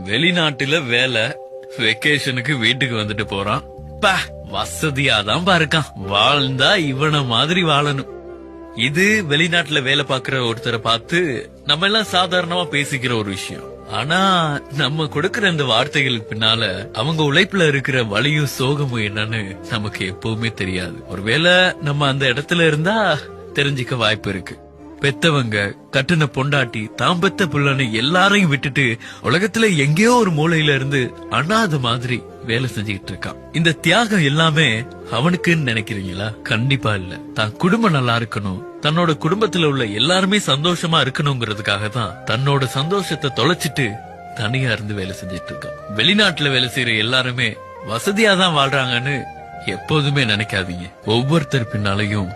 வெளிநாட்டுல வேலை, வெக்கேஷனுக்கு வீட்டுக்கு வந்துட்டு போறான். பா, வசதியாதான் பாருக்கான். வாழ்ந்தா இவன மாதிரி வாழணும். இது வெளிநாட்டுல வேலை பாக்குற ஒருத்தரை பார்த்து நம்ம எல்லாம் சாதாரணமா பேசிக்கிற ஒரு விஷயம். ஆனா நம்ம கொடுக்கிற இந்த வார்த்தைகளுக்கு பின்னால அவங்க உழைப்புல இருக்கிற வலியும் சோகமும் என்னன்னு நமக்கு எப்பவுமே தெரியாது. ஒருவேளை நம்ம அந்த இடத்துல இருந்தா தெரிஞ்சுக்க வாய்ப்பு இருக்கு. பெத்தவங்க, கட்டுன பொண்டாட்டி, தாம் பெத்த புள்ளன்னு எல்லாரையும் விட்டுட்டு உலகத்துல எங்கேயோ ஒரு மூலையில இருந்து அனாதை மாதிரி வேலை செஞ்சுக்கிட்டு இருக்கான். இந்த தியாகம் எல்லாமே அவனுக்குன்னு நினைக்கிறீங்களா? கண்டிப்பா இல்ல. தான் குடும்பம் நல்லா இருக்கணும், தன்னோட குடும்பத்துல உள்ள எல்லாருமே சந்தோஷமா இருக்கணுங்கிறதுக்காக தான் தன்னோட சந்தோஷத்தை தொலைச்சிட்டு தனியா இருந்து வேலை செஞ்சிட்டு இருக்கான். வெளிநாட்டுல வேலை செய்யற எல்லாருமே வசதியாதான் வாழ்றாங்கன்னு எப்போதுமே நினைக்காதீங்க. ஒவ்வொருத்தர் பின்னாலையும்